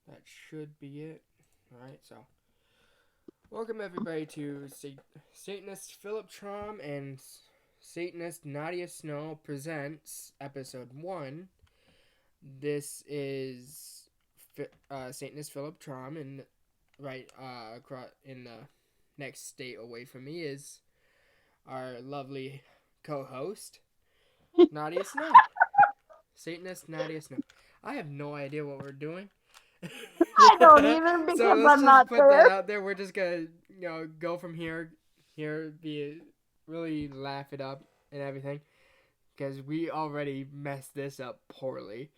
That should be it. Alright, so welcome everybody to Satanist Philip Traum and Satanist Naadia Snow presents episode 1. This is Satanist Philip Traum, and right in the next state away from me is our lovely co-host, Naadia Snow. Satanist Naadia Snow. I have no idea what we're doing. I don't either So because let's I'm just not put that there. out there. We're just gonna, go from here, be really laugh it up and everything, because we already messed this up poorly.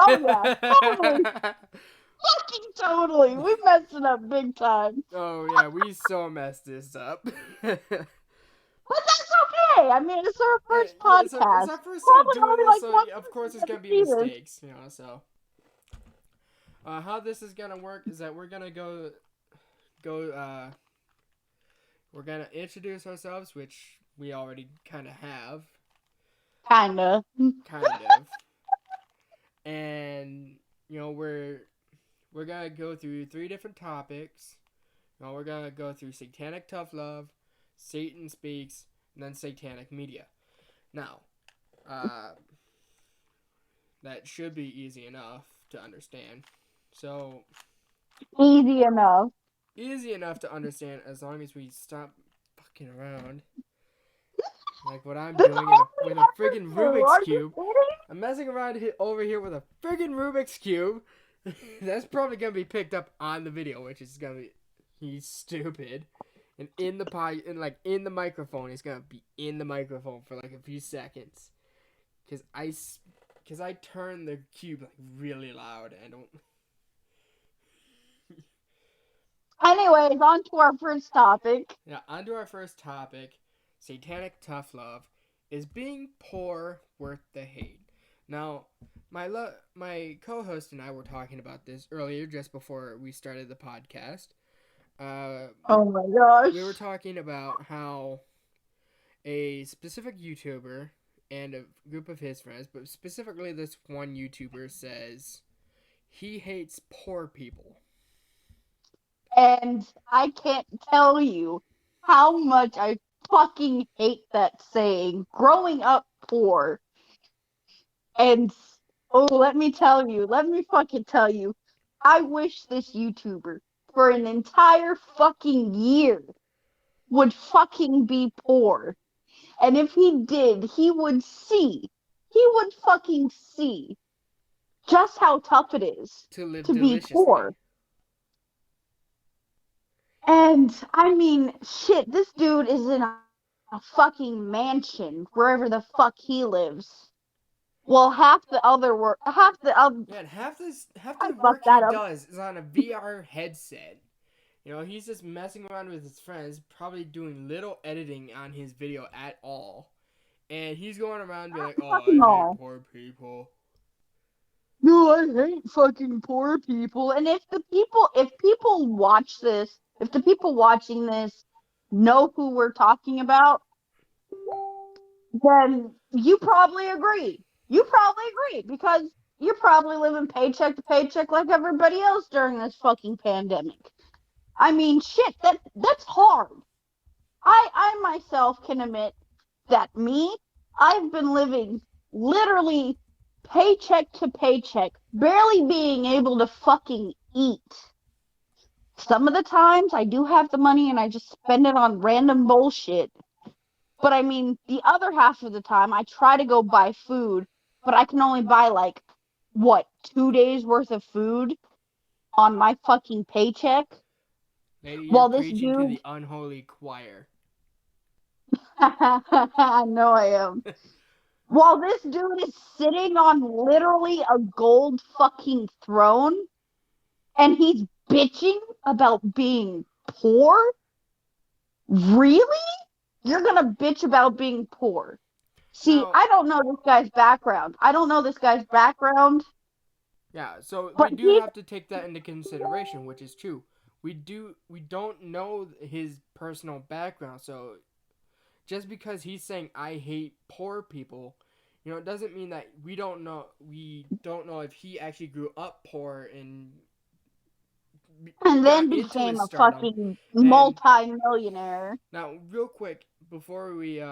Oh yeah, totally, fucking totally. We messed it up big time. Oh yeah, we so messed this up. But that's okay. I mean, it's our first Yeah, it's podcast. our first time Probably doing only this, like so one of course person's there's gonna gonna be see this. mistakes, So, how this is gonna work is that we're gonna go. We're gonna introduce ourselves, which we already kind of have, Kinda. kind of, and we're gonna go through 3 different topics. We're gonna go through satanic tough love, Satan speaks, and then satanic media. Now, uh, that should be easy enough to understand. So Easy enough. easy enough to understand as long as we stop fucking around. Like what I'm That's doing all we with a have to friggin' do. Rubik's Are you Cube. kidding? I'm messing around over here with a friggin' Rubik's Cube. That's probably gonna be picked up on the video, which is gonna be he's stupid. And in the microphone, it's gonna be in the microphone for like a few seconds, cause I turn the cube like really loud. I don't. Anyways, on to our first topic. Yeah, on to our first topic. Satanic tough love. Is being poor worth the hate? Now, my co-host and I were talking about this earlier, just before we started the podcast. Uh, we, Oh my gosh. we were talking about how a specific YouTuber and a group of his friends, but specifically this one YouTuber, says he hates poor people. And I can't tell you how much I fucking hate that saying. Growing up poor. And oh, let me fucking tell you, I wish this YouTuber for an entire fucking year would fucking be poor. And if he did, he would fucking see just how tough it is To live to be deliciously. poor. And I mean, shit, this dude is in a fucking mansion wherever the fuck he lives. Well, Yeah, and half I the work fucked he that up. does is on a VR headset. He's just messing around with his friends, probably doing little editing on his video at all. And he's going around and be like, "Oh, Fucking I hate all. poor people." No, I hate fucking poor people. And if people watch this, if the people watching this know who we're talking about, then you probably agree. You probably agree because you're probably living paycheck to paycheck like everybody else during this fucking pandemic. I mean, shit, that's hard. I myself can admit that I've been living literally paycheck to paycheck, barely being able to fucking eat. Some of the times I do have the money and I just spend it on random bullshit. But I mean, the other half of the time I try to go buy food, but I can only buy like, what, 2 days worth of food on my fucking paycheck? Lady, you're While this preaching to dude, the unholy choir. I know I am. While this dude is sitting on literally a gold fucking throne and he's bitching about being poor? Really? You're gonna bitch about being poor. See, Now, I don't know this guy's background. I don't know this guy's background, yeah, so we but do he have to take that into consideration, which is true. We don't know his personal background, so just because he's saying I hate poor people, it doesn't mean that we don't know if he actually grew up poor and And then got into became his a stardom. fucking And multi-millionaire. now, real quick, before we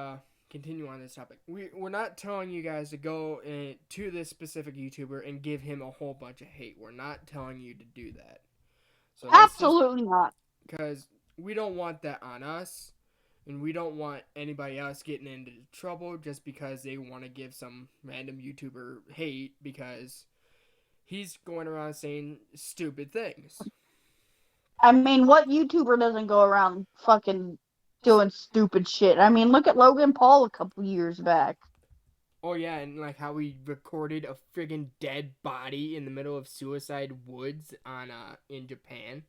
continue on this topic, we're not telling you guys to go to this specific YouTuber and give him a whole bunch of hate. We're not telling you to do that. So let's just, Absolutely not. because we don't want that on us, and we don't want anybody else getting into trouble just because they want to give some random YouTuber hate because he's going around saying stupid things. I mean, what YouTuber doesn't go around fucking doing stupid shit? I mean, look at Logan Paul a couple years back. Oh yeah, and like how we recorded a friggin' dead body in the middle of Suicide Woods on in Japan.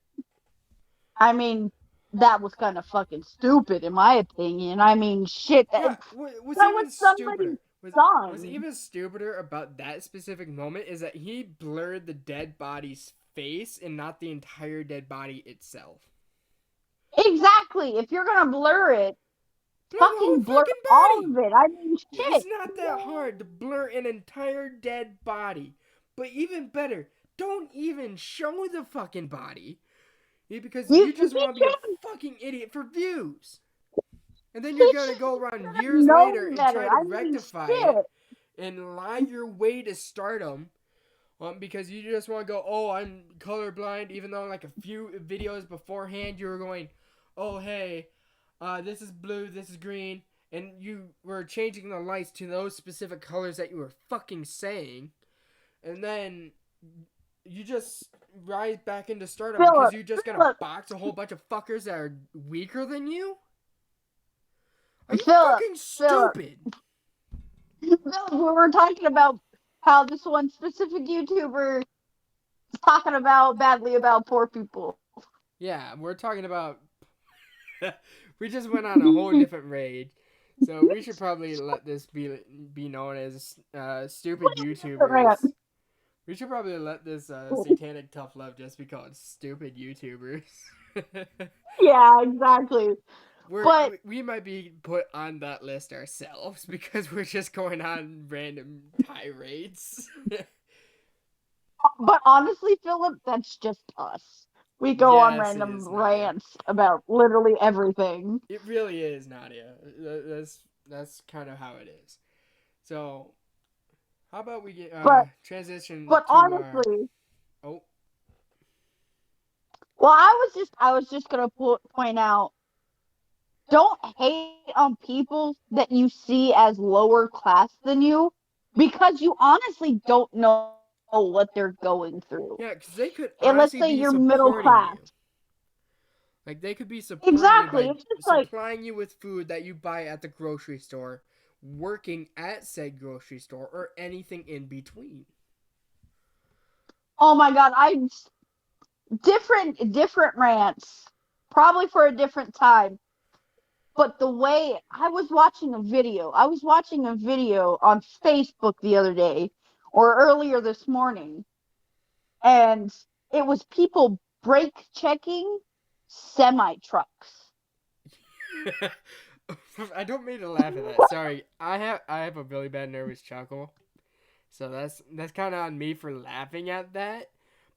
I mean, that was kind of fucking stupid, in my opinion. I mean, shit, that, Yeah, that what's was even stupider somebody's was son. even stupider about that specific moment is that he blurred the dead body's face and not the entire dead body itself. Exactly. If you're gonna blur it, Blur the whole fucking blur fucking all body. of it. I mean, It's shit. not that hard to blur an entire dead body. But even better, don't even show the fucking body. Yeah, because You you he just want to be a should fucking idiot for views. And then you're he going to should go around have years later known and try better. to I mean, rectify it shit. and lie your way to stardom because you just want to go, oh, I'm colorblind, even though like a few videos beforehand you were going, oh, hey, this is blue, this is green, and you were changing the lights to those specific colors that you were fucking saying, and then you just rise back into stardom because Philip, you're just gonna Philip, box a whole bunch of fuckers that are weaker than you? Are you Philip, fucking Philip, stupid? Philip. We were talking about how this one specific YouTuber is talking about badly about poor people. Yeah, we're talking about. We just went on a whole different rage, so we should probably let this be known as stupid YouTubers. We should probably let this satanic tough love just be called stupid YouTubers. Yeah, exactly. But We might be put on that list ourselves because we're just going on random tirades. honestly, Philip, that's just us. We go on Yes, it random is, Naadia. rants about literally everything. It really is, Naadia. That's kind of how it is. So, how about we get But transition but to our honestly, oh well, I was just gonna point out, don't hate on people that you see as lower class than you, because you honestly don't know what they're going through. yeah, because they could And let's honestly say be you're middle supporting class. you. Like they could be supporting you Exactly. by It's just like, supplying you with food that you buy at the grocery store, working at said grocery store, or anything in between. oh my god, I different rants, probably for a different time. But the way I was watching a video on Facebook the other day or earlier this morning, and it was people brake checking semi trucks. I don't mean to laugh at that. Sorry, I have a really bad nervous chuckle, so that's kind of on me for laughing at that.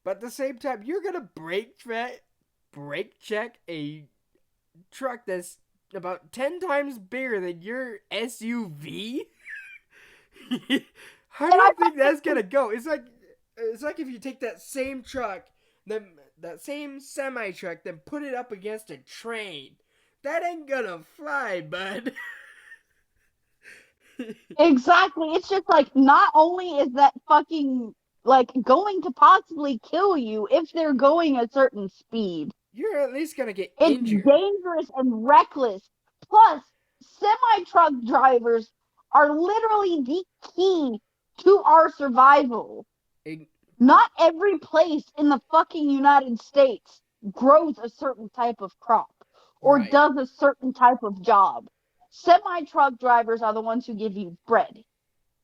But at the same time, you're gonna brake check a truck that's about 10 times bigger than your SUV. How do And I you think that's gonna go? It's like if you take that same truck, then that same semi truck, then put it up against a train. That ain't gonna fly, bud. exactly, it's just like, not only is that fucking like going to possibly kill you if they're going a certain speed, You're at least gonna get it's injured. dangerous and reckless. Plus, semi truck drivers are literally the key to our survival. It, Not every place in the fucking United States grows a certain type of crop or right. does a certain type of job. Semi truck drivers are the ones who give you bread,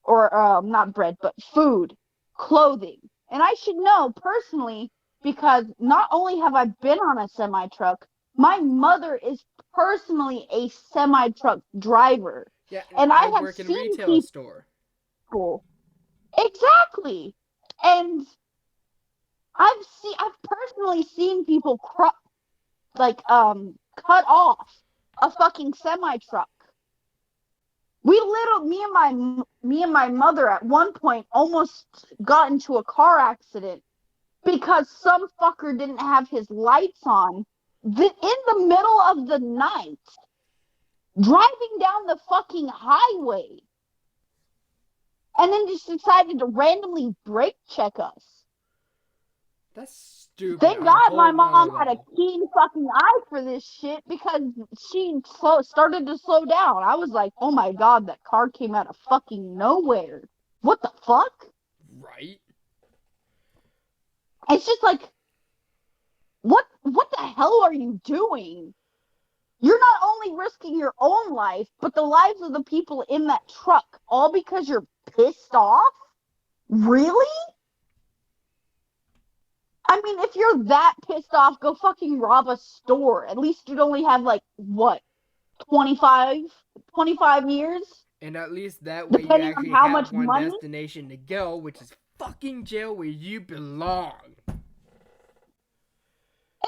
or not bread, but food, clothing. And I should know personally, because not only have I been on a semi truck, my mother is personally a semi truck driver. Yeah, And I I have work in a seen retail store. people, exactly. And I've personally seen people cut off a fucking semi truck. Me and my mother at one point almost got into a car accident because some fucker didn't have his lights on in the middle of the night, driving down the fucking highway, and then just decided to randomly brake check us. That's stupid. Thank On a God my whole mom nother had a level. keen fucking eye for this shit because she started to slow down. I was like, oh my God, that car came out of fucking nowhere. What the fuck? Right? It's just like, what the hell are you doing? You're not only risking your own life, but the lives of the people in that truck, all because you're pissed off? Really? I mean, if you're that pissed off, go fucking rob a store. At least you'd only have, like, what, 25 years? And at least that way you Depending on actually how have much one money? destination to go, which is fucking jail where you belong.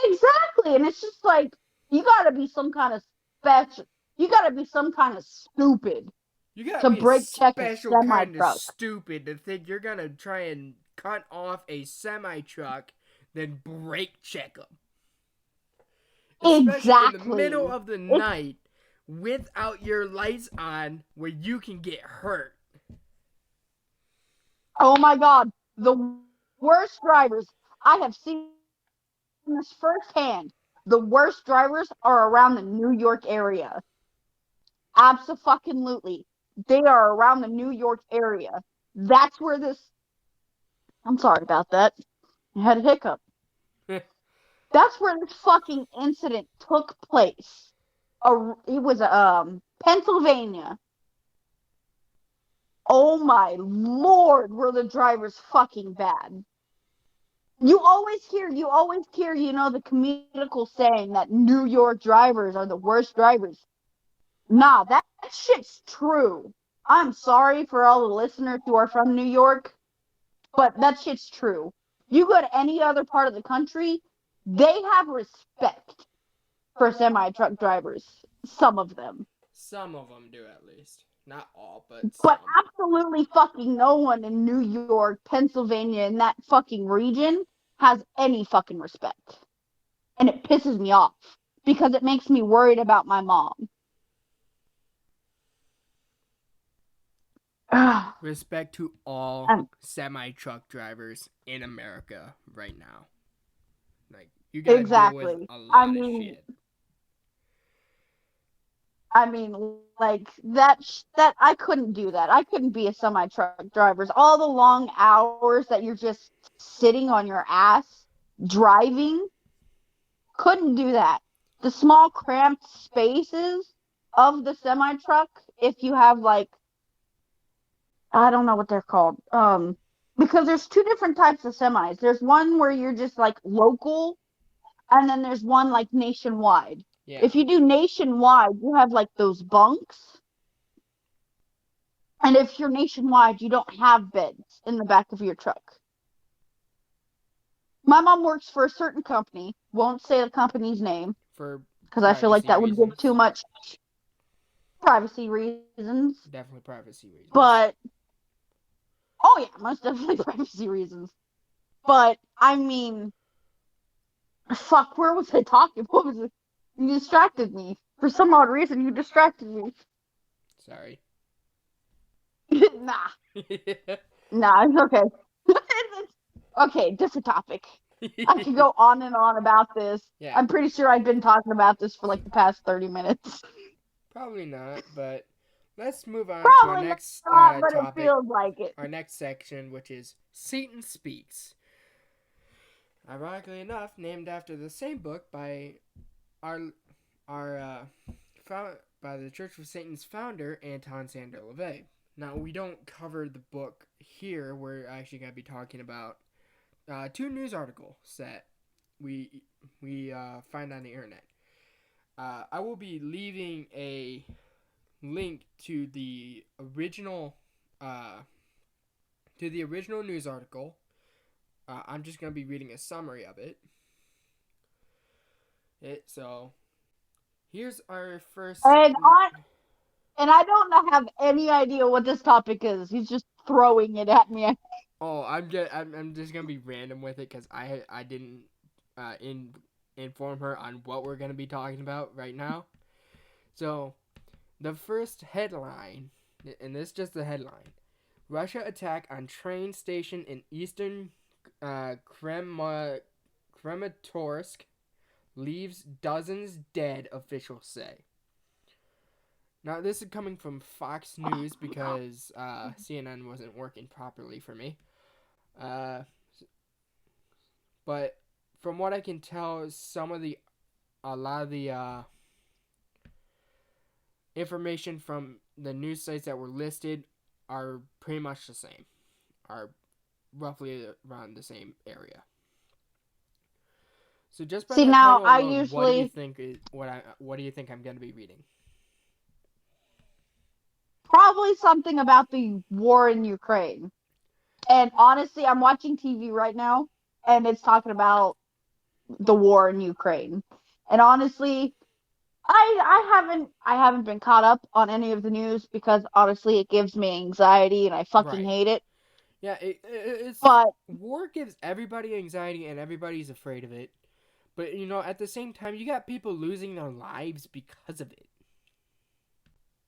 Exactly. And it's just like, you gotta be some kind of special. You gotta be some kind of stupid You gotta to be a brake check a special semi kind of truck. stupid to think you're gonna try and cut off a semi truck, then brake check them. Especially in the middle Exactly. of the It's, night without your lights on where you can get hurt. oh my God, the worst drivers. I have seen this firsthand. The worst drivers are around the New York area. Abso-fucking-lutely. They are around the New York area. That's where this. I'm sorry about that. I had a hiccup. That's where this fucking incident took place. It was Pennsylvania. Oh my Lord, were the drivers fucking bad. You always hear, the comedical saying that New York drivers are the worst drivers. Nah, that shit's true. I'm sorry for all the listeners who are from New York, but that shit's true. You go to any other part of the country, they have respect for semi-truck drivers. Some of them. Some of them do, at least. Not all, but But some. absolutely fucking no one in New York, Pennsylvania, in that fucking region has any fucking respect. And it pisses me off because it makes me worried about my mom. Respect to all semi truck drivers in America right now. Like, you gotta deal with Exactly. a lot of shit. Like that I couldn't do that. I couldn't be a semi truck driver. All the long hours that you're just sitting on your ass driving, couldn't do that. The small cramped spaces of the semi truck, if you have like, I don't know what they're called. Because there's two different types of semis. There's one where you're just like local, and then there's one like nationwide. Yeah. If you do nationwide, you have like those bunks. And if you're nationwide, you don't have beds in the back of your truck. My mom works for a certain company. Won't say the company's name For because I feel like privacy that would give reasons. too much privacy reasons. Definitely privacy reasons. But oh yeah, most definitely privacy reasons. But I mean, fuck, where was I talking? What was it? You distracted me. For some odd reason, you distracted me. Sorry. Nah, it's okay. Okay, different topic. I could go on and on about this. Yeah. I'm pretty sure I've been talking about this for like the past 30 minutes. Probably not, but let's move on to our Probably next not, but it topic. feels like it. Our next section, which is Satan Speaks. Ironically enough, named after the same book by by the Church of Satan's founder, Anton Sander LaVey. Now, we don't cover the book here. We're actually going to be talking about two news articles that we find on the internet. I will be leaving a link to the original news article I'm just going to be reading a summary of it. So, here's our first. And I don't have any idea what this topic is. He's just throwing it at me. Oh, I'm just gonna be random with it because I didn't inform her on what we're gonna be talking about right now. So, the first headline, and this is just the headline: Russia attack on train station in eastern Krematorsk leaves dozens dead. Officials say. Now, this is coming from Fox News because CNN wasn't working properly for me. But from what I can tell, a lot of the information from the news sites that were listed are pretty much the same, are roughly around the same area. So just by See, that now title I alone, what do you usually think what do you think I'm going to be reading? probably something about the war in Ukraine. And honestly, I'm watching TV right now, and it's talking about the war in Ukraine. And honestly, I haven't been caught up on any of the news because honestly, it gives me anxiety, and I fucking Right. hate it. Yeah, it's But war gives everybody anxiety and everybody's afraid of it. But at the same time, you got people losing their lives because of it.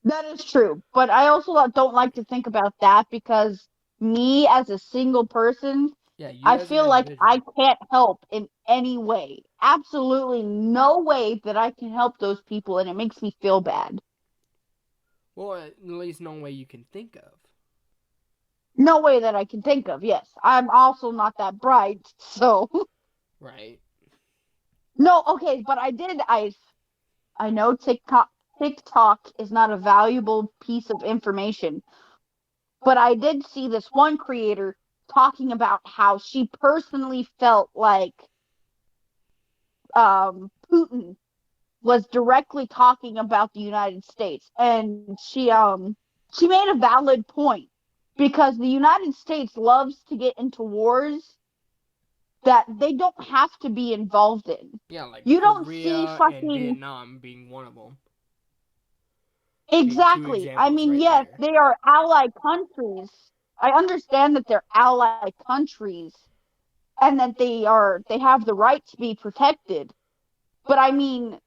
that is true. But I also don't like to think about that because me as a single person, Yeah, you I as an feel like I individual. can't help in any way. Absolutely no way that I can help those people, and it makes me feel bad. Well, at least no way you can think of. No way that I can think of. Yes, I'm also not that bright, so Right. no. Okay, but I know TikTok is not a valuable piece of information, but I did see this one creator talking about how she personally felt like Putin was directly talking about the United States, and she made a valid point because the United States loves to get into wars that they don't have to be involved in. Yeah, like You don't see Korea and fucking Vietnam being one of them. Being two exactly. I examples mean, right yes, there. they are allied countries. I understand that they're allied countries and that they have the right to be protected. But I mean,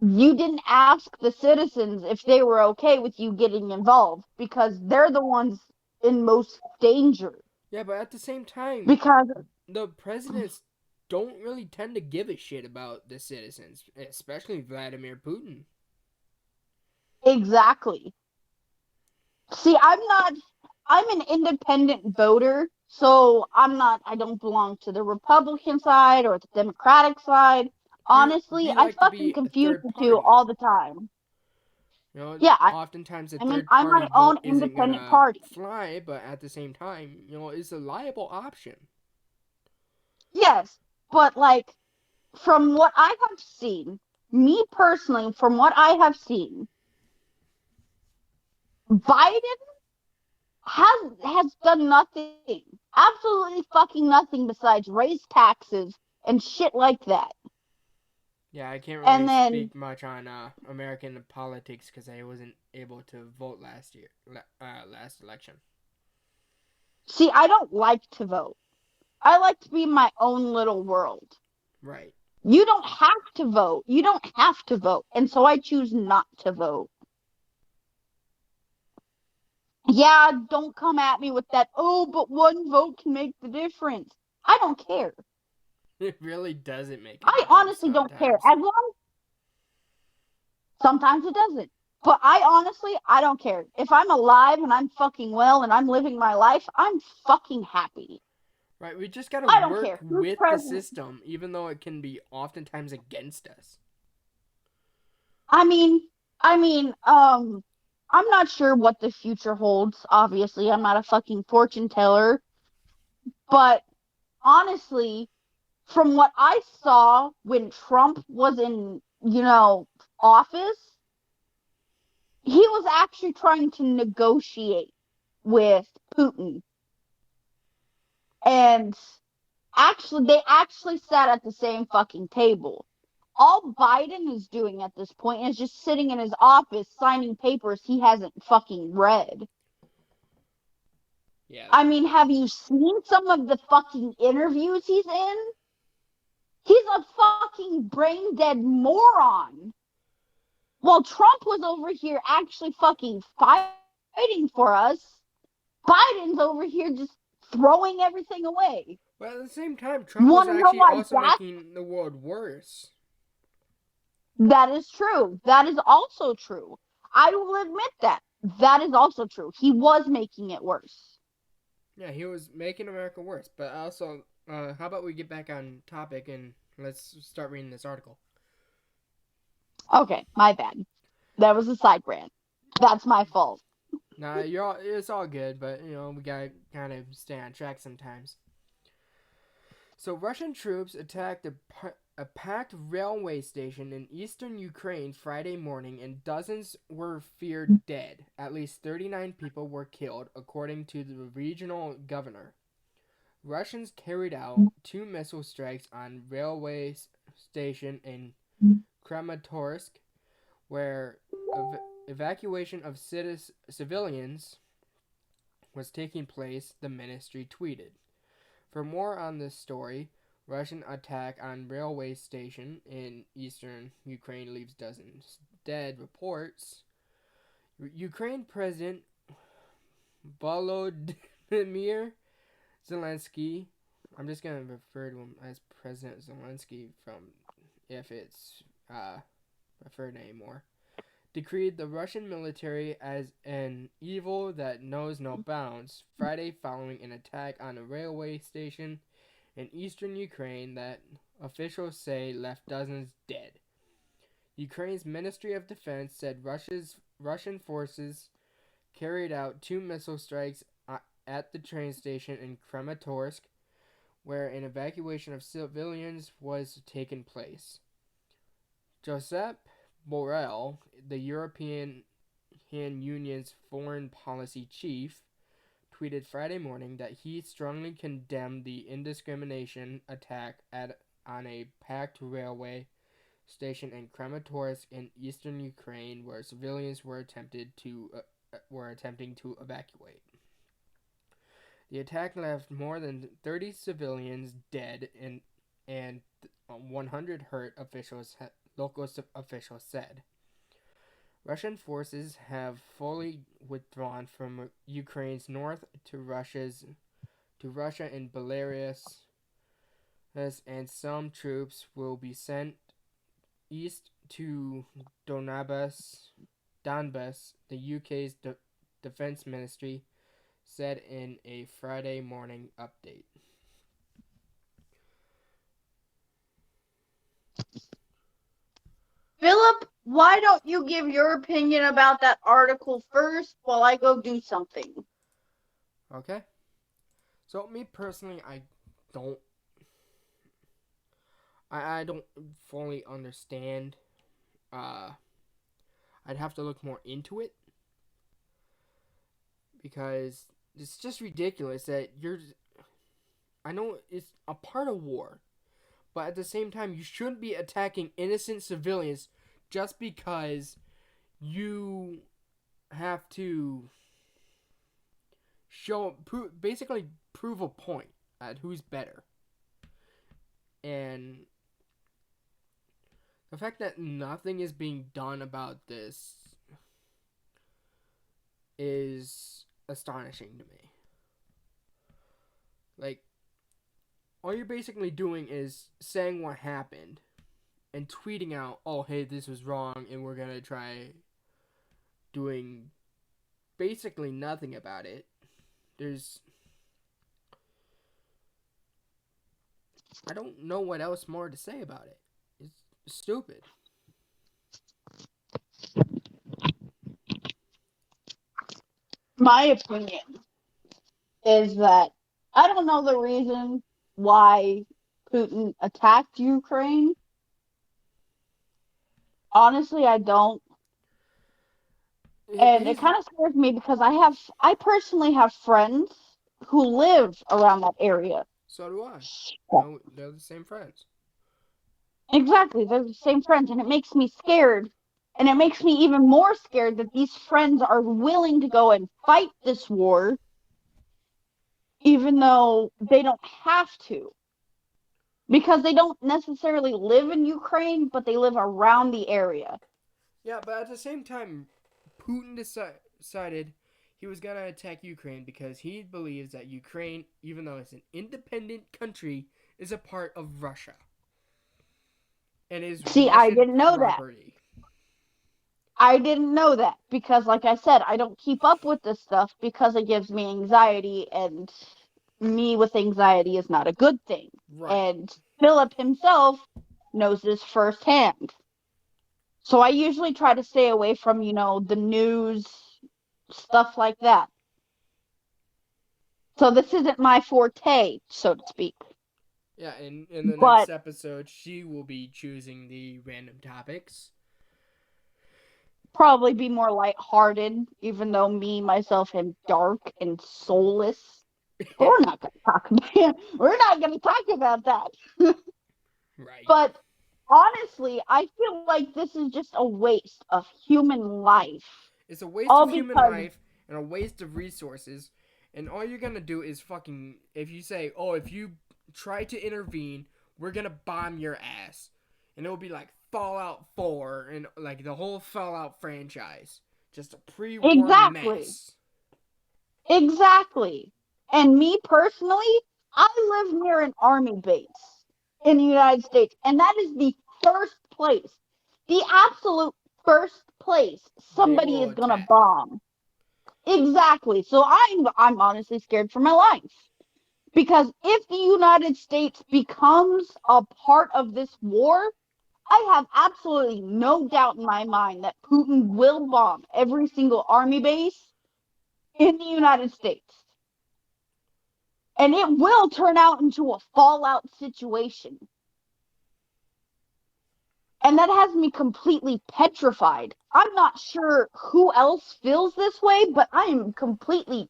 you didn't ask the citizens if they were okay with you getting involved because they're the ones in most danger. Yeah, but at the same time, Because the presidents don't really tend to give a shit about the citizens, especially Vladimir Putin. exactly. See, I'm an independent voter, so I don't belong to the Republican side or the Democratic side. Honestly, You I like to fucking be a confuse third the two party. all the time. Yeah, Oftentimes a I mean, third I'm party my own vote isn't independent gonna party. fly, but at the same time, it's a liable option. Yes, but like from what I have seen, me personally, from what I have seen, Biden has done nothing, absolutely fucking nothing besides raise taxes and shit like that. Yeah, I can't And really then, speak much on American politics because I wasn't able to vote last election. see, I don't like to vote. I like to be in my own little world. Right. You don't have to vote. You don't have to vote. And so I choose not to vote. Yeah, don't come at me with that, oh, but one vote can make the difference. I don't care. It really doesn't make a I difference honestly don't care. sometimes. As long sometimes it doesn't. But I don't care. If I'm alive and I'm fucking well and I'm living my life, I'm fucking happy. Right, we just gotta I don't work care who's with the president. system, even though it can be oftentimes against us. I mean, I mean, I'm not sure what the future holds. Obviously, I'm not a fucking fortune teller. But honestly, from what I saw when Trump was in, office, he was actually trying to negotiate with Putin. And they actually sat at the same fucking table. All Biden is doing at this point is just sitting in his office signing papers he hasn't fucking read. Yeah. I mean, have you seen some of the fucking interviews he's in? He's a fucking brain dead moron. While Trump was over here actually fucking fighting for us, Biden's over here just throwing everything away. But at the same time, You Trump want was to know actually why also that's making the world worse. That is true. That is also true. I will admit that. That is also true. He was making it worse. Yeah, he was making America worse. But also, how about we get back on topic and let's start reading this article. Okay, my bad. That was a side rant. That's my fault. Nah, it's all good, but we gotta kind of stay on track sometimes. So Russian troops attacked a packed railway station in eastern Ukraine Friday morning, and dozens were feared dead. At least 39 people were killed, according to the regional governor. Russians carried out 2 missile strikes on railway station in Kramatorsk, where evacuation of civilians was taking place, the ministry tweeted. For more on this story, Russian attack on railway station in eastern Ukraine leaves dozens dead, reports. Ukraine President Volodymyr Zelensky, I'm just going to refer to him as President Zelensky from if it's referred anymore, decreed the Russian military as an evil that knows no bounds Friday following an attack on a railway station in eastern Ukraine that officials say left dozens dead. Ukraine's Ministry of Defense said Russian forces carried out 2 missile strikes at the train station in Kramatorsk, where an evacuation of civilians was taking place. Josep Borrell, the European Union's foreign policy chief, tweeted Friday morning that he strongly condemned the indiscriminate attack on a packed railway station in Kramatorsk in eastern Ukraine, where civilians were attempting to evacuate. The attack left more than 30 civilians dead and 100 hurt, local officials said. Russian forces have fully withdrawn from Ukraine's north to Russia and Belarus, and some troops will be sent east to Donbass. The UK's defense ministry said in a Friday morning update. Philip, why don't you give your opinion about that article first while I go do something? Okay. So me personally, don't I don't fully understand. I'd have to look more into it because it's just ridiculous that I know it's a part of war, but at the same time, you shouldn't be attacking innocent civilians just because you have to basically prove a point at who's better. And the fact that nothing is being done about this is astonishing to me. Like, all you're basically doing is saying what happened and tweeting out, oh, hey, this was wrong, and we're gonna try doing basically nothing about it. I don't know what else more to say about it. It's stupid. My opinion is that I don't know the reason why Putin attacked Ukraine. Honestly, I don't. And it His kind of scares me because I personally have friends who live around that area. So do I. Yeah. No, they're the same friends. Exactly, they're the same friends, and it makes me scared. And it makes me even more scared that these friends are willing to go and fight this war, even though they don't have to. Because they don't necessarily live in Ukraine, but they live around the area. Yeah, but at the same time, Putin decided he was gonna attack Ukraine because he believes that Ukraine, even though it's an independent country, is a part of Russia and is See, I Russian didn't know that. property. I didn't know that because, like I said, I don't keep up with this stuff because it gives me anxiety, and me with anxiety is not a good thing. Right. And Philip himself knows this firsthand. So I usually try to stay away from, the news, stuff like that. So this isn't my forte, so to speak. Yeah, in the next But episode, she will be choosing the random topics. probably be more lighthearted, even though me, myself, am dark and soulless. But Yeah. we're not going to talk about we're not going to talk about that. Right. But honestly, I feel like this is just a waste of human life. It's a waste All of human because life and a waste of resources. And all you're gonna do is fucking if you say, oh, if you try to intervene, we're gonna bomb your ass, and it'll be like Fallout 4 and like the whole Fallout franchise, just a pre-war exactly, mess. exactly. And me personally, I live near an army base in the United States, and that is the first place, the absolute first place They somebody will is gonna attack. bomb. Exactly. So I'm honestly scared for my life. Because if the United States becomes a part of this war, I have absolutely no doubt in my mind that Putin will bomb every single army base in the United States. And it will turn out into a fallout situation. And that has me completely petrified. I'm not sure who else feels this way, but I am completely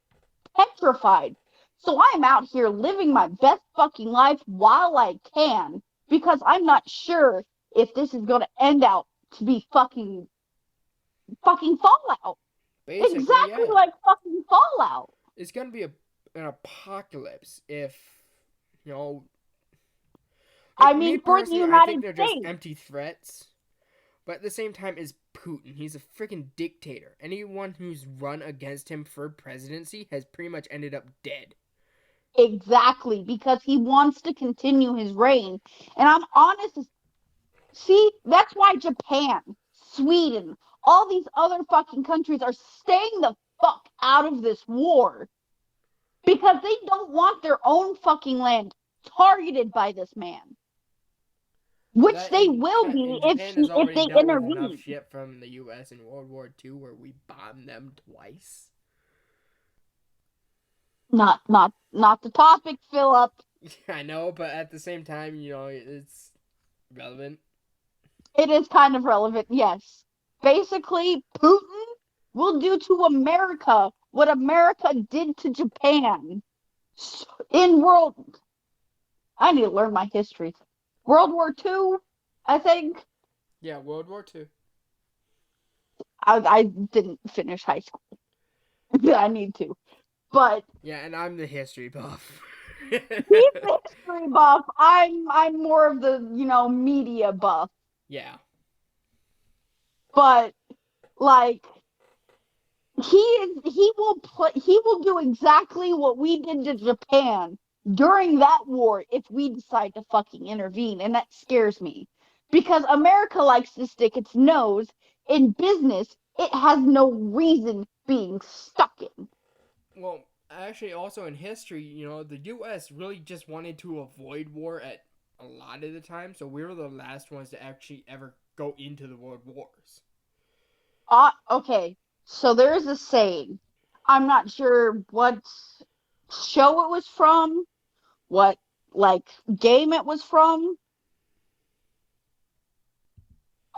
petrified. So I'm out here living my best fucking life while I can because I'm not sure if this is going to end out to be fucking Fallout. Basically, Exactly yeah, like fucking Fallout. it's gonna be an apocalypse if you know. I Like me mean, for the personally, I think United they're just States. empty threats. But at the same time, is Putin. He's a freaking dictator. Anyone who's run against him for presidency has pretty much ended up dead. Exactly, because he wants to continue his reign. And I'm honest, see, that's why Japan, Sweden, all these other fucking countries are staying the fuck out of this war because they don't want their own fucking land targeted by this man, which That they will be and Japan has if already they dealt with enough intervene. shit from the U.S. in World War II, where we bombed them twice. Not the topic, Philip. I know, but at the same time, it's relevant. It is kind of relevant, yes. Basically, Putin will do to America what America did to Japan in World. I need to learn my history. World War II, I think. Yeah, World War II. I didn't finish high school. I need to. But Yeah, and I'm the history buff. he's the history buff. I'm more of the, media buff. Yeah. But like he will do exactly what we did to Japan during that war if we decide to fucking intervene, and that scares me because America likes to stick its nose in business it has no reason being stuck in. Well, actually, also in history, the U.S. really just wanted to avoid war at a lot of the time, so we were the last ones to actually ever go into the world wars. Okay, so there is a saying. I'm not sure what show it was from, what like game it was from.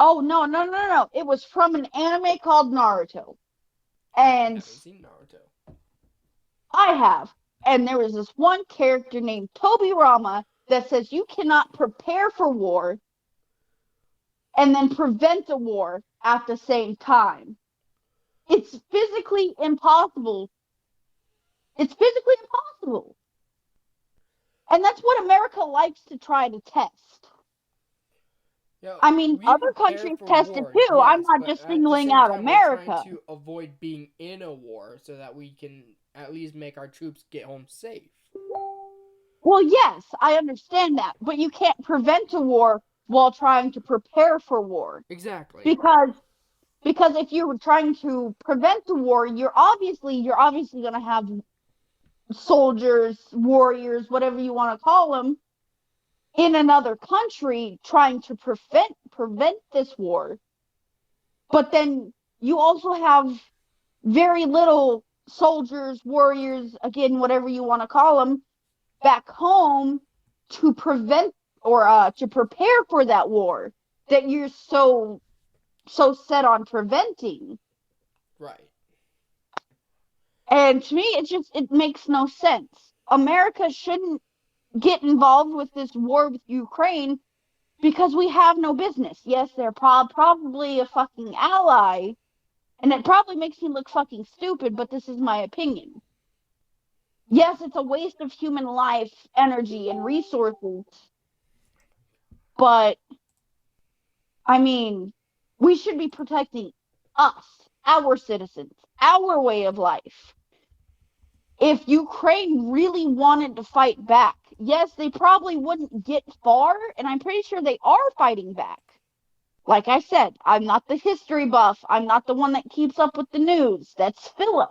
Oh no, no, no, no! It was from an anime called Naruto, I and haven't seen Naruto. I have. And there was this one character named Toby Rama that says you cannot prepare for war and then prevent a war at the same time. It's physically impossible. It's physically impossible. And that's what America likes to try to test. I mean, We other prepare countries for test it war, too. I'm yes, not but just at the singling same out time, we're trying America. to avoid being in a war so that we can at least make our troops get home safe. Well, yes, I understand that, but you can't prevent a war while trying to prepare for war. Exactly. Because if you're trying to prevent the war, you're obviously going to have soldiers, warriors, whatever you want to call them, in another country trying to prevent this war. But then you also have very little soldiers, warriors, again, whatever you want to call them, back home to prevent or to prepare for that war that you're so set on preventing. Right. And to me, it makes no sense. America shouldn't get involved with this war with Ukraine because we have no business. Yes, they're probably a fucking ally, and it probably makes me look fucking stupid, but this is my opinion. Yes, it's a waste of human life, energy, and resources, but I mean, we should be protecting us, our citizens, our way of life. If Ukraine really wanted to fight back, yes, they probably wouldn't get far, and I'm pretty sure they are fighting back. Like I said, I'm not the history buff. I'm not the one that keeps up with the news. That's Philip.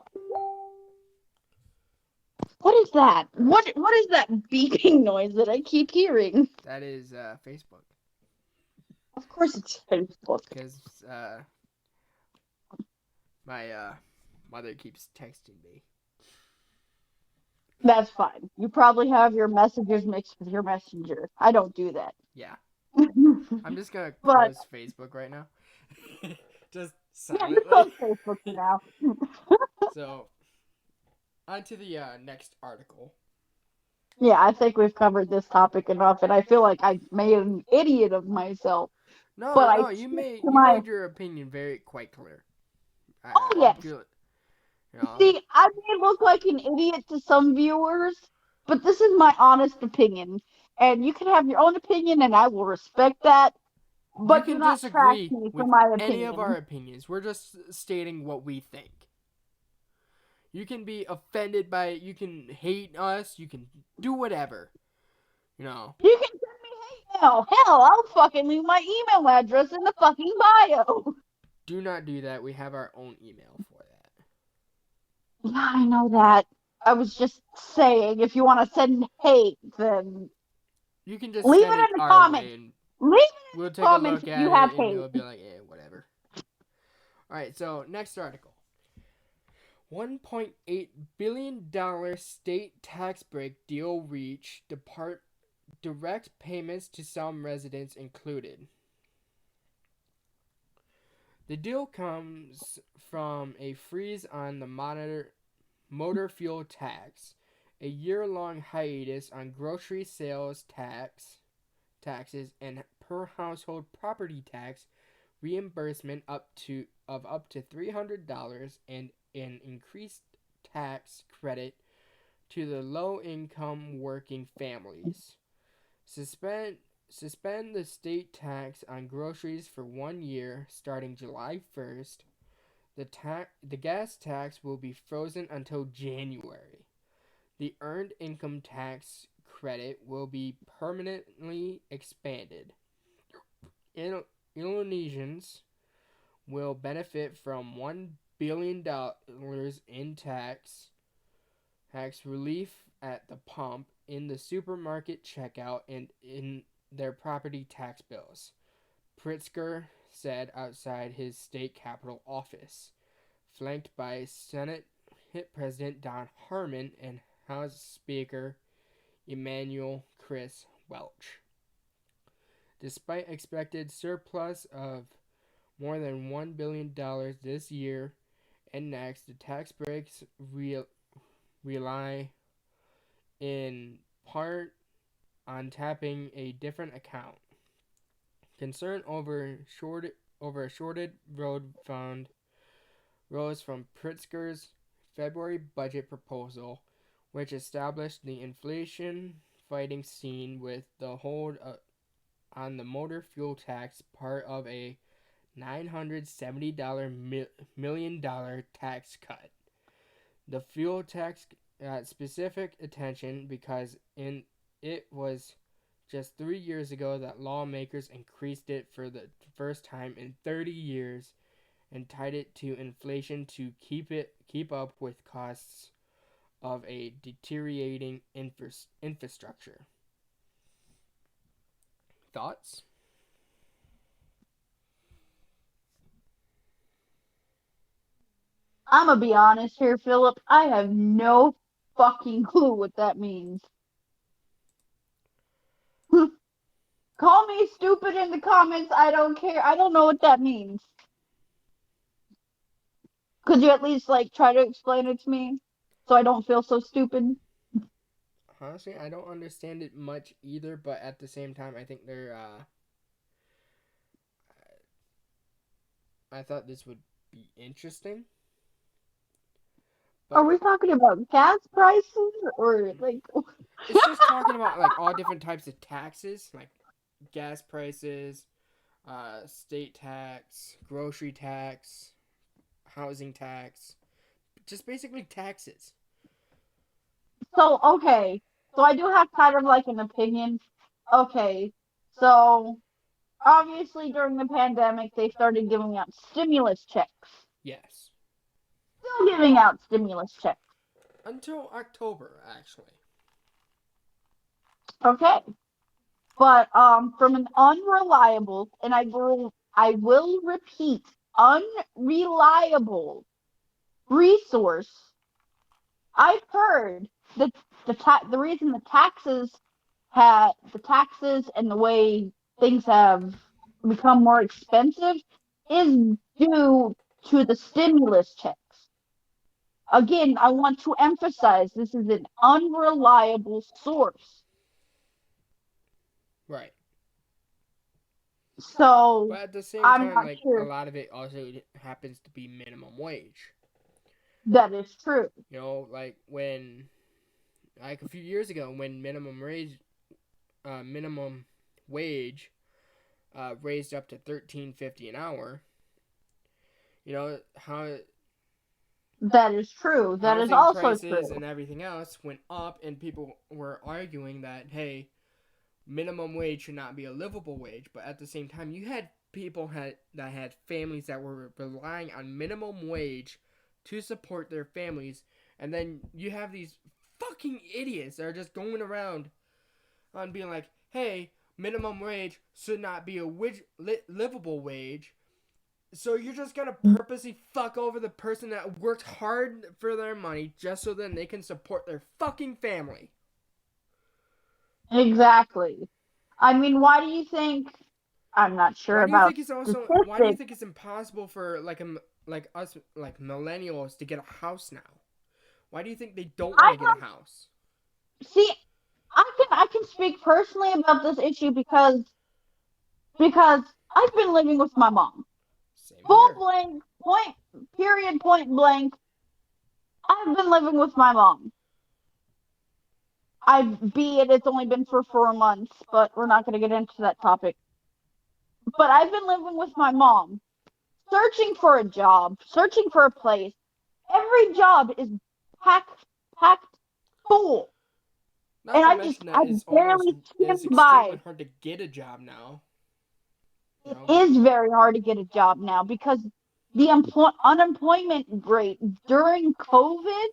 What is that? What is that beeping noise that I keep hearing? That is Facebook. Of course it's Facebook. Because my mother keeps texting me. That's fine. You probably have your messages mixed with your messenger. I don't do that. Yeah. I'm just going to But close Facebook right now. Just yeah, just silently. close Facebook for now. So, on to the next article. Yeah, I think we've covered this topic enough, and I feel like I made an idiot of myself. No, But I no, you stick made to my. your opinion very quite clear. Oh I yes. feel it. You know. See, I may look like an idiot to some viewers, but this is my honest opinion, and you can have your own opinion, and I will respect that. You But do can not trash disagree me for with my any of our opinion. opinions. We're just stating what we think. You can be offended by it. You can hate us. You can do whatever. You know. You can send me hate mail. Hell, I'll fucking leave my email address in the fucking bio. Do not do that. We have our own email for that. Yeah, I know that. I was just saying, if you want to send hate, then You can just leave send it it in the our comments. way and Leave it in we'll the take a comments look if you at have it and hate. we'll be like, whatever. Alright, so next article. $1.8 billion state tax break deal reach, direct payments to some residents included. The deal comes from a freeze on the motor fuel tax, a year-long hiatus on grocery sales taxes, and per household property tax reimbursement up to $300, and an increased tax credit to the low-income working families. Suspend the state tax on groceries for 1 year starting July 1st. The gas tax will be frozen until January. The earned income tax credit will be permanently expanded. Indonesians will benefit from $1 billion in tax relief at the pump, in the supermarket checkout, and in their property tax bills, Pritzker said outside his state capitol office, flanked by Senate President Don Harmon and House Speaker Emmanuel Chris Welch. Despite expected surplus of more than $1 billion this year and next, the tax breaks rely in part on tapping a different account. Concern over a shorted road fund rose from Pritzker's February budget proposal, which established the inflation fighting scene with the hold on the motor fuel tax, part of a $970 million tax cut. The fuel tax got specific attention because it was just 3 years ago that lawmakers increased it for the first time in 30 years and tied it to inflation to keep up with costs of a deteriorating infrastructure. Thoughts? I'm gonna be honest here, Philip. I have no fucking clue what that means. Call me stupid in the comments. I don't care. I don't know what that means. Could you at least like try to explain it to me so I don't feel so stupid? Honestly, I don't understand it much either, but at the same time, I think I thought this would be interesting. Are But we talking about gas prices or like? it's just talking about like all different types of taxes, like gas prices, state tax, grocery tax, housing tax, just basically taxes. So okay, so I do have kind of like an opinion. Okay, so obviously during the pandemic they started giving out stimulus checks. Yes. Still giving out stimulus checks. Until October, actually. Okay, but from an unreliable, and I will repeat, unreliable resource, I've heard that the reason the taxes and the way things have become more expensive is due to the stimulus checks. Again, I want to emphasize this is an unreliable source. Right. So But at the same I'm time, not like a sure lot of it also happens to be minimum wage. that is true. Like when like a few years ago when minimum wage raised up to $13.50 an hour. How That is true. That is housing also prices true. and everything else went up, and people were arguing that hey, minimum wage should not be a livable wage. But at the same time, you had that had families that were relying on minimum wage to support their families, and then you have these fucking idiots that are just going around on being like, hey, minimum wage should not be a livable wage. So you're just gonna purposely fuck over the person that worked hard for their money just so then they can support their fucking family. Exactly. I mean, why do you think? I'm not sure about Why do you statistics. think it's impossible for like us like millennials to get a house now? Why do you think they don't want I to get a house? see. I can speak personally about this issue because I've been living with my mom. Same Full here. blank point. Period. Point blank. I've been living with my mom. I be it. It's only been for 4 months, but we're not going to get into that topic. But I've been living with my mom, searching for a job, searching for a place. Every job is packed, packed full, Not and to I mention I that barely it's skimmed extremely by. hard to get a job now. You It know, is very hard to get a job now because the unemployment rate during COVID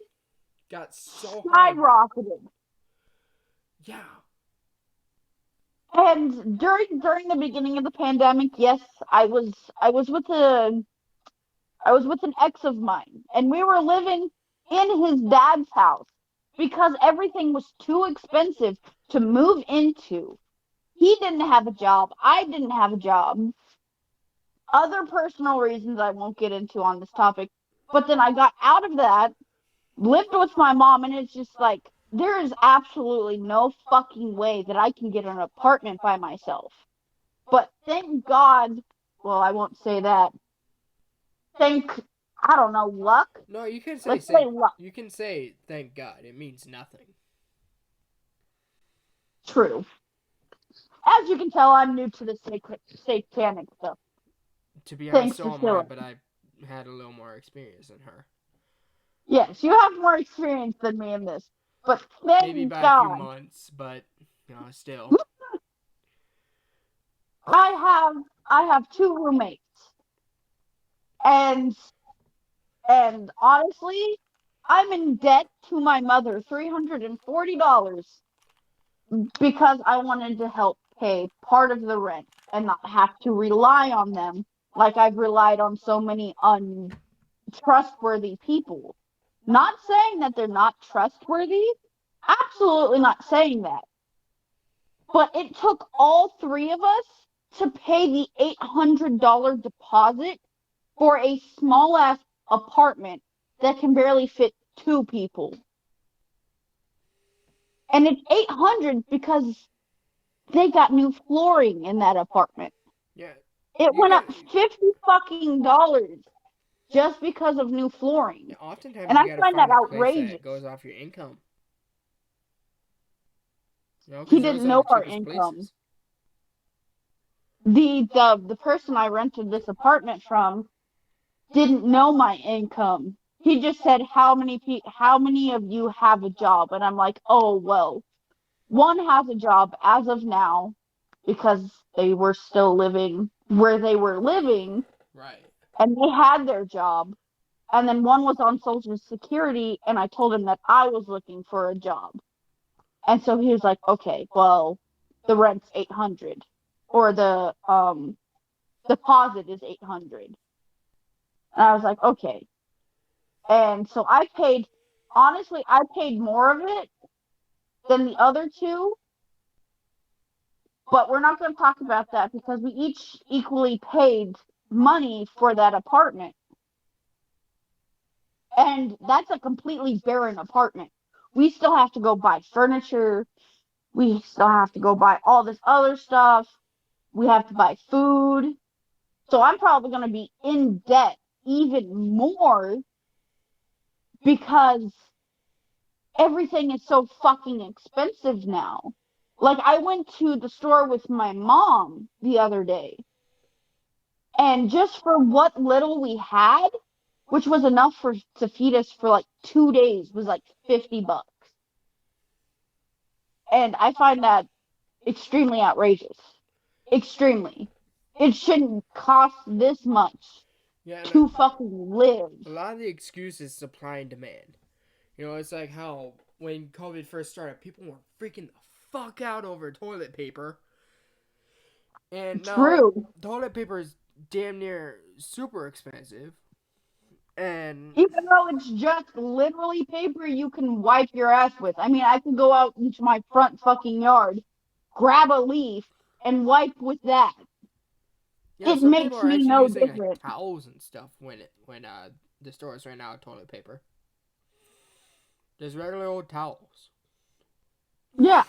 got so high. skyrocketed. Yeah. And during the beginning of the pandemic, yes, I was with a I was with an ex of mine, and we were living in his dad's house because everything was too expensive to move into. He didn't have a job. I didn't have a job. Other personal reasons I won't get into on this topic. But then I got out of that, lived with my mom, and it's just like there is absolutely no fucking way that I can get an apartment by myself. But thank God, well, I won't say that. I don't know, luck? No, you can say Let's say luck. you can say thank God. It means nothing. True. As you can tell, I'm new to the satanic stuff. To be honest, Thanks so to am I, Philip. but I had a little more experience than her. Yes, you have more experience than me in this. But Maybe thank by a few God. months, but still. I have two roommates. And and honestly, I'm in debt to my mother $340 because I wanted to help pay part of the rent and not have to rely on them like I've relied on so many untrustworthy people. Not saying that they're not trustworthy, absolutely not saying that. But it took all three of us to pay the $800 deposit for a small ass apartment that can barely fit two people. And it's 800 because they got new flooring in that apartment. Yeah, It you went got. up 50 fucking dollars just because of new flooring. Yeah, oftentimes And you I got to find find that a place that outrageous. goes off your income. He Because those didn't are know the our cheapest income. places. The person I rented this apartment from didn't know my income. He just said how many of you have a job? And I'm like, "Oh, well, one has a job as of now because they were still living where they were living Right. and they had their job. And then one was on Social Security and I told him that I was looking for a job. And so he was like, "Okay, well, the rent's 800 or the deposit is 800." And I was like, "Okay." And so honestly, I paid more of it than the other two, but we're not going to talk about that because we each equally paid money for that apartment. And that's a completely barren apartment. We still have to go buy furniture. We still have to go buy all this other stuff. We have to buy food. So I'm probably going to be in debt even more because everything is so fucking expensive now. Like, I went to the store with my mom the other day, and just for what little we had, which was enough to feed us for like 2 days, was like $50. And I find that extremely outrageous. Extremely. It shouldn't cost this much Yeah, and to fucking live. a lot of the excuse is supply and demand. It's like how when COVID first started, people were freaking the fuck out over toilet paper. And now True. toilet paper is damn near super expensive. And Even though it's just literally paper you can wipe your ass with. I mean, I could go out into my front fucking yard, grab a leaf, and wipe with that. yeah, It some people makes are me actually no using different. towels and stuff when the stores ran out of toilet paper. Just regular old towels. Yeah.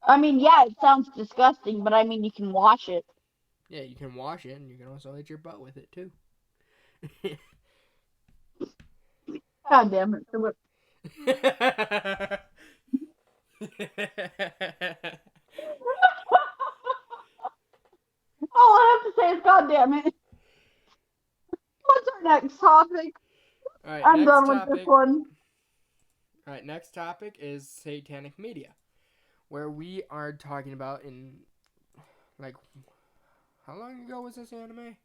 I mean, yeah, it sounds disgusting, but I mean, you can wash it. Yeah, you can wash it and you can also hit your butt with it too. God damn it. All I have to say is, God damn it. What's our next topic? All right, I'm next done with this topic. one. All right, next topic is satanic media, where we are talking about in like how long ago was this anime?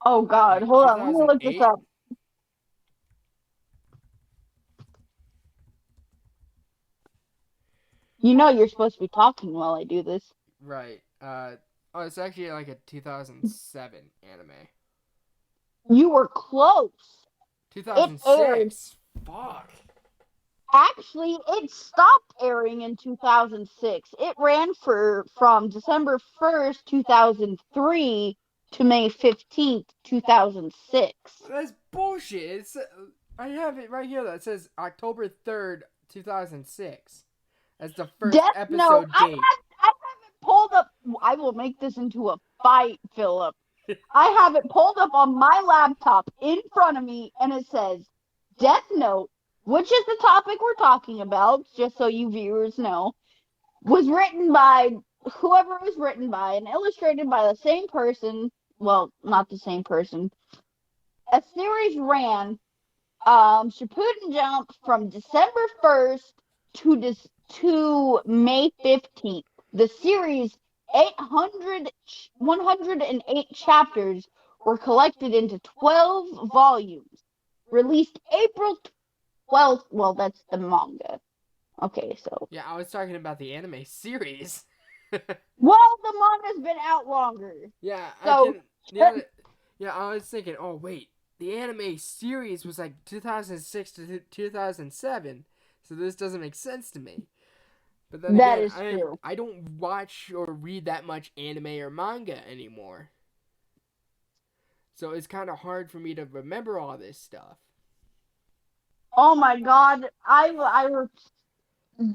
Oh, God. Like Hold on. Let me look this 2008, up. You know you're supposed to be talking while I do this. right? Oh, it's actually like a 2007 anime. You were close. It aired. 2006. Fuck. Actually, it stopped airing in 2006. It ran from December 1st, 2003 to May 15th, 2006. That's bullshit. I have it right here that says October 3rd, 2006 as the first Death Note. episode date. I have it pulled up. I will make this into a fight, Philip. I have it pulled up on my laptop in front of me, and it says Death Note, which is the topic we're talking about, just so you viewers know, was written by whoever it was written by and illustrated by the same person. Well, not the same person. A series ran Shippuden Jump from December 1st to May 15th. The series 108 chapters were collected into 12 volumes. Released April 12th. Well, that's the manga. Okay, so. Yeah, I was talking about the anime series. Well, the manga's been out longer. Yeah, So, I was thinking, oh wait, the anime series was like 2006 to 2007, so this doesn't make sense to me. But then that again, is true. I don't watch or read that much anime or manga anymore. So it's kind of hard for me to remember all this stuff. Oh my god,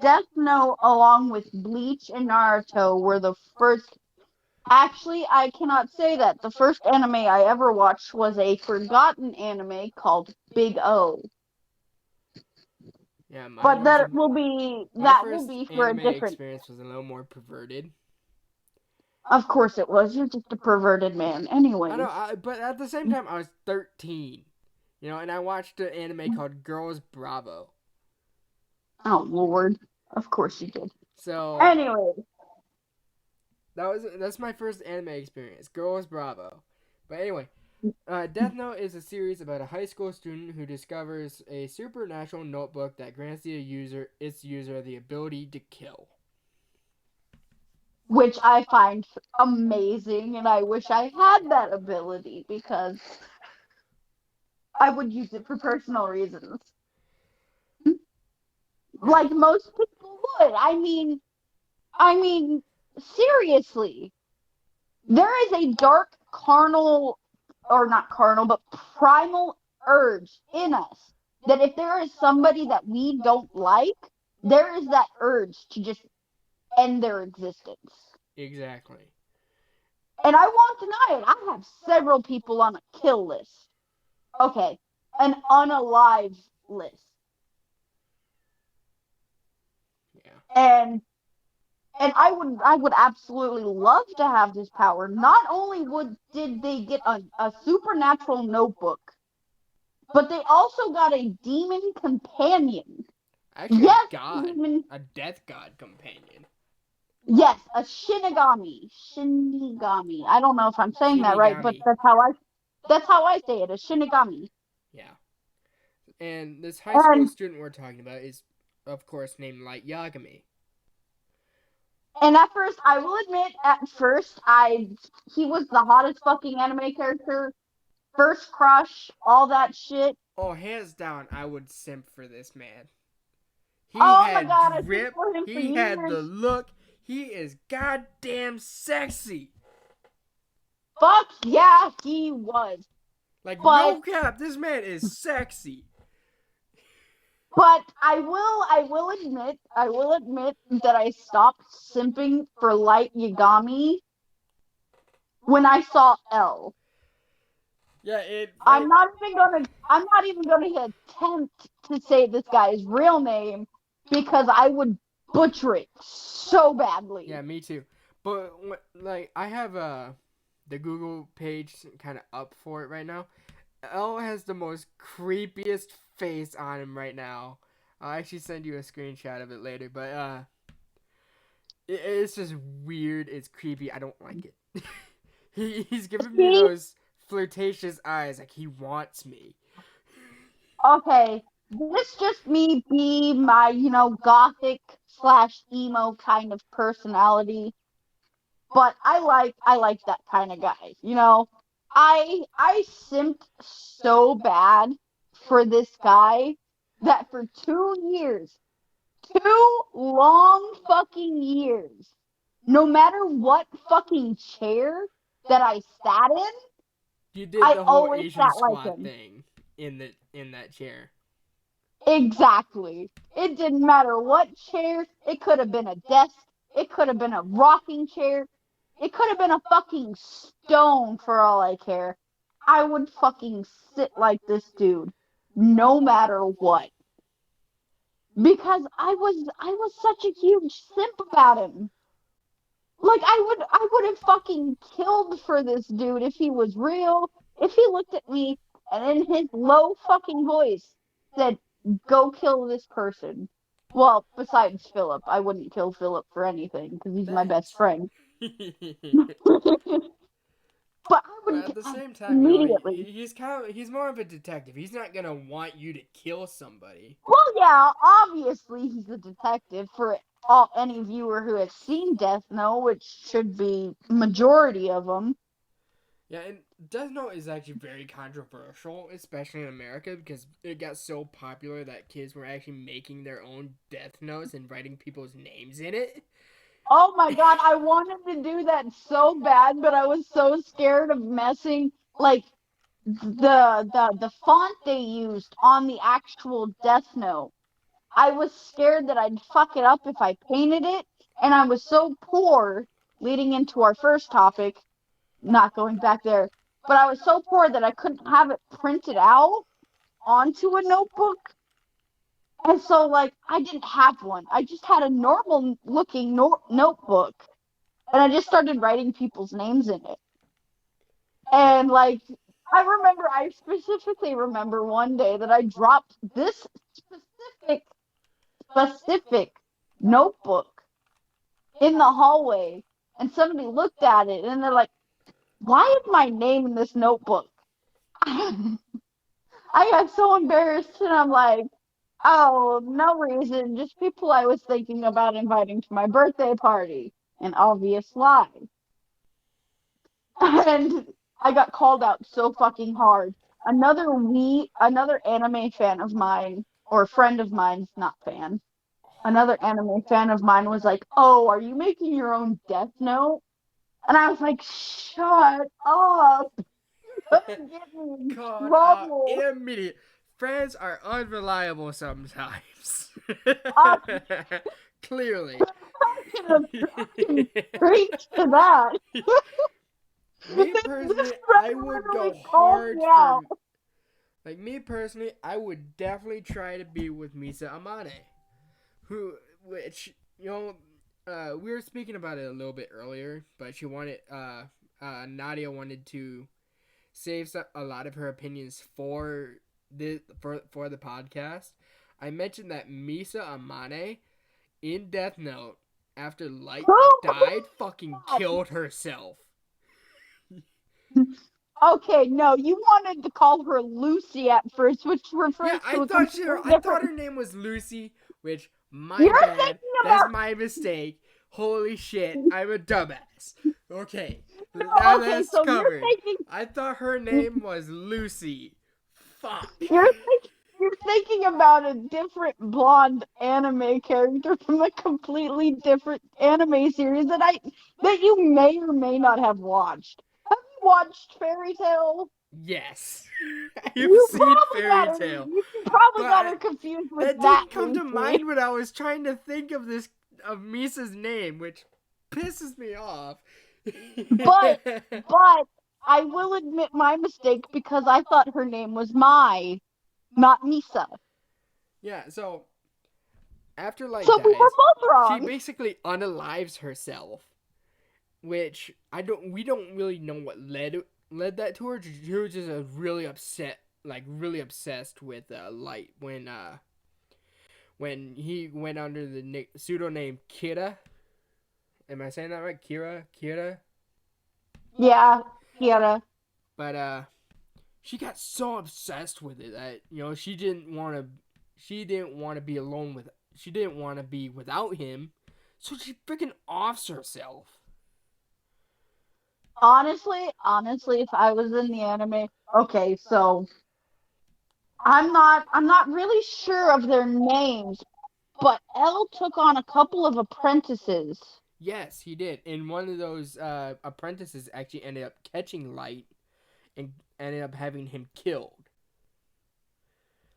Death Note along with Bleach and Naruto were the first. Actually, I cannot say that. The first anime I ever watched was a forgotten anime called Big O. Yeah, But that will my be first for a anime different. experience was a little more perverted. Of course it was. You're just a perverted man. I know, Anyways. but at the same time, I was 13. And I watched an anime called Girls Bravo. Oh Lord. Of course you did. So Anyway. that's my first anime experience, Girls Bravo. But anyway, Death Note is a series about a high school student who discovers a supernatural notebook that grants its user the ability to kill. Which I find amazing, and I wish I had that ability because I would use it for personal reasons. Yeah. Like most people would. I mean, seriously. There is a dark carnal, or not carnal, but primal urge in us that if there is somebody that we don't like, there is that urge to just end their existence. Exactly. And I won't deny it. I have several people on a kill list. Okay, an unalive list. Yeah. And I would absolutely love to have this power. Not only did they get a supernatural notebook, but they also got a demon companion. Actually, Yes, a god. demon. A death god companion. Yes, a Shinigami. Shinigami. I don't know if I'm saying that right, but Shinigami. that's how I say it, a Shinigami. Yeah. And this high school student we're talking about is, of course, named Light Yagami. And I will admit, he was the hottest fucking anime character. First crush, all that shit. Oh, hands down, I would simp for this man. He Oh my had god, I've been drip. for him for He had the years. look. He is goddamn sexy. Fuck yeah, he was. Like, But, no cap, this man is sexy. But I will admit that I stopped simping for Light Yagami when I saw L. Yeah, I'm not even gonna attempt to say this guy's real name because I would butcher it so badly. Yeah, me too. But like, I have the Google page kind of up for it right now. L has the most creepiest face on him right now. I'll actually send you a screenshot of it later, but it's just weird. It's creepy. I don't like it. He's giving me those flirtatious eyes, like he wants me. Okay, this just me be my, gothic / emo kind of personality. But I like that kind of guy. I simped so bad for this guy that for 2 years, 2 long fucking years, no matter what fucking chair that I sat in, You did I the whole always Asian sat like squat him. thing in that chair. Exactly. It didn't matter what chair. It could have been a desk. It could have been a rocking chair. It could have been a fucking stone for all I care. I would fucking sit like this dude no matter what. Because I was such a huge simp about him. Like I would have fucking killed for this dude if he was real. If he looked at me and in his low fucking voice said, "Go kill this person." Well, besides Philip, I wouldn't kill Philip for anything because he's my best Thanks. friend. But I But would at the same time, immediately. he's more of a detective. He's not gonna want you to kill somebody. Well, yeah, obviously he's a detective for any viewer who has seen Death Note, which should be majority of them. Yeah, and Death Note is actually very controversial, especially in America, because it got so popular that kids were actually making their own Death Notes and writing people's names in it. Oh my god, I wanted to do that so bad, but I was so scared of messing like the font they used on the actual Death Note. I was scared that I'd fuck it up if I painted it, and I was so poor leading into our first topic, not going back there, but I was so poor that I couldn't have it printed out onto a notebook. And so, like, I didn't have one. I just had a normal looking notebook. And I just started writing people's names in it. Yeah. And, like, I specifically remember one day that I dropped this specific notebook in the hallway. And somebody looked at it and they're like, why is my name in this notebook? I got so embarrassed and I'm like, oh, no reason. Just people I was thinking about inviting to my birthday party. An obvious lie. And I got called out so fucking hard. Another anime fan of mine, or friend of mine's, not fan, another anime fan of mine was like, oh, are you making your own Death Note? And I was like, shut up. Don't get me in Called out trouble. immediate. Friends are unreliable sometimes. I Clearly. can preach to that. Me This personally, friend I would go literally called hard me for. out. Like, me personally, I would definitely try to be with Misa Amane. Which, we were speaking about it a little bit earlier, but Naadia wanted to save a lot of her opinions for the podcast. I mentioned that Misa Amane in Death Note, after Light died, fucking killed herself. Okay, no, you wanted to call her Lucy at first, which Yeah, refers to a completely different. her name was Lucy, which my You're bad. thinking That's about. my mistake. Holy shit, I'm a dumbass. Okay, now Okay, that's so covered. I thought her name was Lucy. Fuck. you're thinking you're thinking about a different blonde anime character from a completely different anime series that you may or may not have watched. Have you watched Fairy Tail? Yes, I've You seen probably Fairy got her. Tale, You probably but got her confused with that that didn't come to Lucy. mind when I was trying to think of Misa's name, which pisses me off. But I will admit my mistake because I thought her name was Mai, not Misa. Yeah, so after Light So we were dies, both she wrong. basically unalives herself, which we don't really know what led that to her. She was just really obsessed with Light when he went under the pseudonym Kira. Am I saying that right? Kira. Yeah, Kiara. But she got so obsessed with it that she didn't want to be alone with. She didn't want to be without him, so she freaking offs herself. Honestly, if I was in the anime, okay, so I'm not really sure of their names, but L took on a couple of apprentices. Yes, he did, and one of those apprentices actually ended up catching Light and ended up having him killed,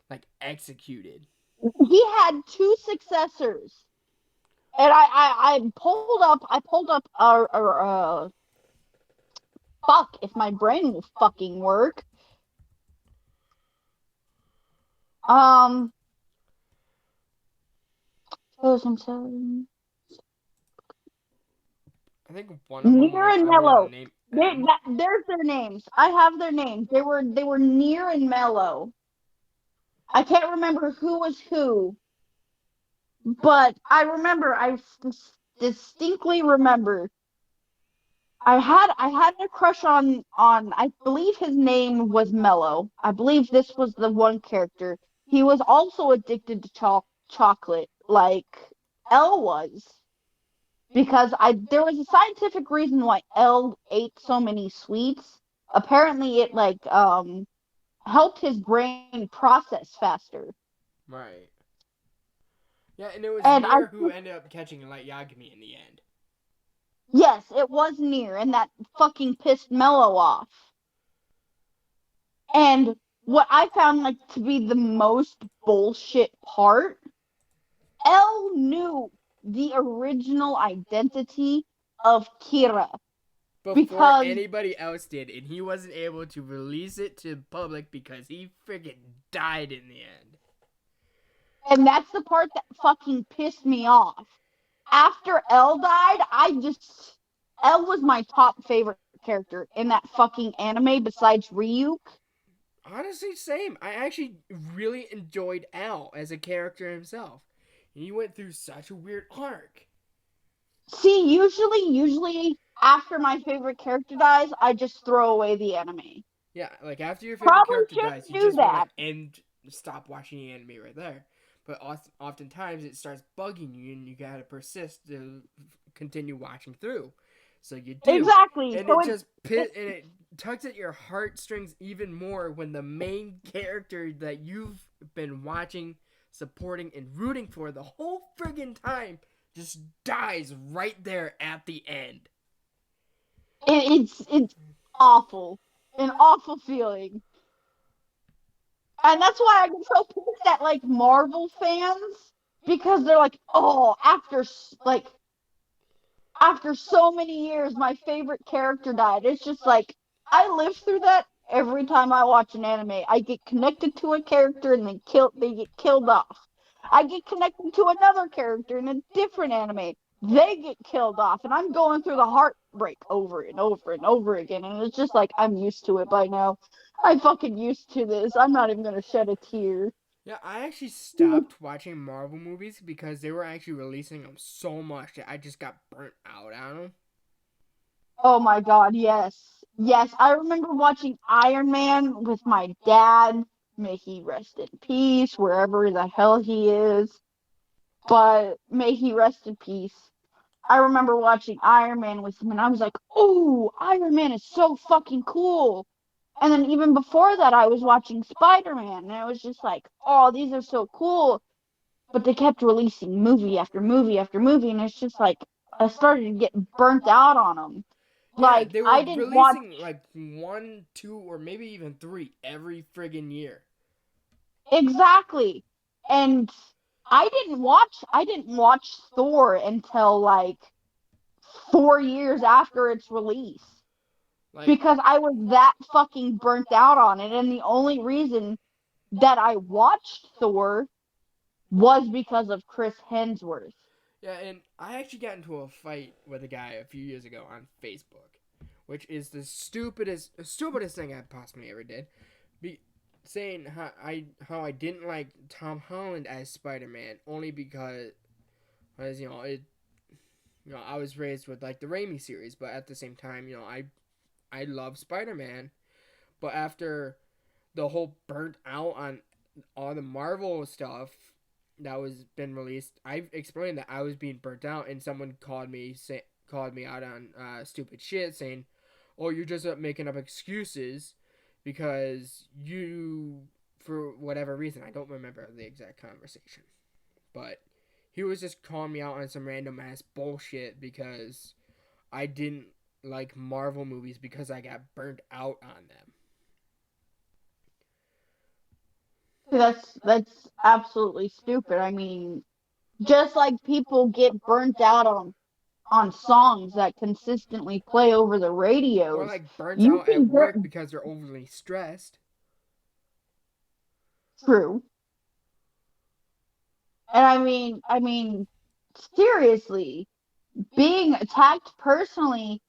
like executed. he had two successors. And I pulled up our fuck, if my brain will fucking work. Um, I think one of them Near might and under the Mellow. name M. There's their names. I have their names. They were Near and Mellow. I can't remember who was who, but I distinctly remember I had a crush on I believe his name was Mellow. I believe this was the one character. He was also addicted to chocolate like Elle was. Because there was a scientific reason why Elle ate so many sweets. Apparently it like helped his brain process faster. Right. Yeah, and it was And I Near who ended up catching Light Yagami in the end. Yes, it was Near, and that fucking pissed Mello off. And what I found like to be the most bullshit part, Elle knew the original identity of Kira Before because anybody else did, and he wasn't able to release it to public because he freaking died in the end. and that's the part that fucking pissed me off. After Elle died, Elle was my top favorite character in that fucking anime besides Ryuk. Honestly, same. I actually really enjoyed L as a character himself. He went through such a weird arc. See, usually after my favorite character dies, I just throw away the anime. Yeah, like after your favorite Probably character shouldn't dies, you do just want to that. stop watching the anime right there. But oftentimes it starts bugging you, and you gotta persist to continue watching through. So you do, Exactly. and So it tugs at your heartstrings even more when the main character that you've been watching, supporting, and rooting for the whole friggin' time just dies right there at the end. it's awful, an awful feeling, and that's why I get so pissed at like Marvel fans because they're like, oh, after so many years, my favorite character died. It's just like I live through that every time I watch an anime. I get connected to a character and they get killed off. I get connected to another character in a different anime. They get killed off, and I'm going through the heartbreak over and over and over again. And it's just like I'm used to it by now. I'm fucking used to this. I'm not even gonna shed a tear. Yeah, I actually stopped watching Marvel movies because they were actually releasing them so much that I just got burnt out on them. Oh my god, yes. Yes, I remember watching Iron Man with my dad. May he rest in peace, wherever the hell he is. But may he rest in peace. I remember watching Iron Man with him, and I was like, oh, Iron Man is so fucking cool. And then even before that, I was watching Spider Man, and I was just like, oh, these are so cool. But they kept releasing movie after movie after movie, and it's just like, I started to get burnt out on them. Yeah, Like they were I didn't watch releasing like one, two, or maybe even three every friggin' year. exactly, and I didn't watch Thor until like 4 years after its release Like, because I was that fucking burnt out on it, and the only reason that I watched Thor was because of Chris Hemsworth. yeah, and I actually got into a fight with a guy a few years ago on Facebook, which is the stupidest thing I possibly ever did. Saying how I didn't like Tom Holland as Spider-Man only because I was raised with like the Raimi series, but at the same time, I love Spider-Man. But after the whole burnt out on all the Marvel stuff that was been released, I explained that I was being burnt out, and someone called me out on stupid shit, saying, "Oh, you're just making up excuses because you, for whatever reason, I don't remember the exact conversation, but he was just calling me out on some random ass bullshit because I didn't like Marvel movies because I got burnt out on them." That's absolutely stupid. I mean, just like people get burnt out on songs that consistently play over the Or radios, like burnt you out at can get work because they're overly stressed. through. And I mean, seriously, being attacked personally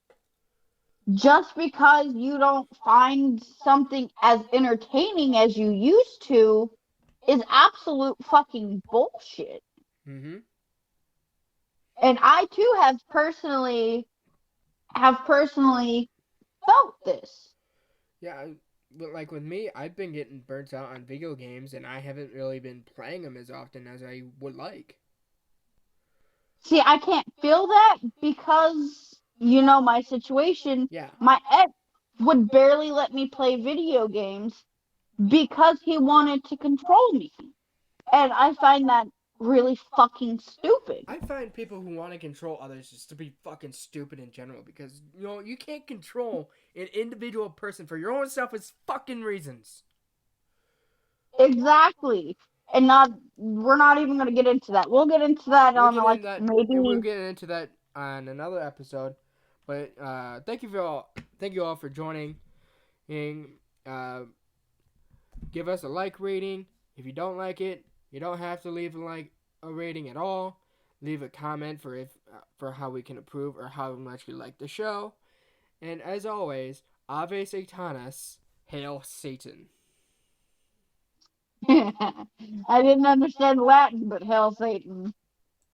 just because you don't find something as entertaining as you used to is absolute fucking bullshit. Mm-hmm. And I too have personally felt this. Yeah, but like with me, I've been getting burnt out on video games, and I haven't really been playing them as often as I would like. See, I can't feel that because you know my situation. Yeah, My ex would barely let me play video games because he wanted to control me. And I find that really fucking stupid. I find people who want to control others just to be fucking stupid in general because you can't control an individual person for your own selfish fucking reasons. Exactly. And not we're not even gonna get into that. We'll get into that We'll on get like into that, and we'll maybe get into that on another episode. But thank you all for joining. And, give us a like rating. If you don't like it, you don't have to leave a rating at all. Leave a comment for how we can improve or how much you like the show. And as always, Ave Satanas, hail Satan. I didn't understand Latin, but hell Satan.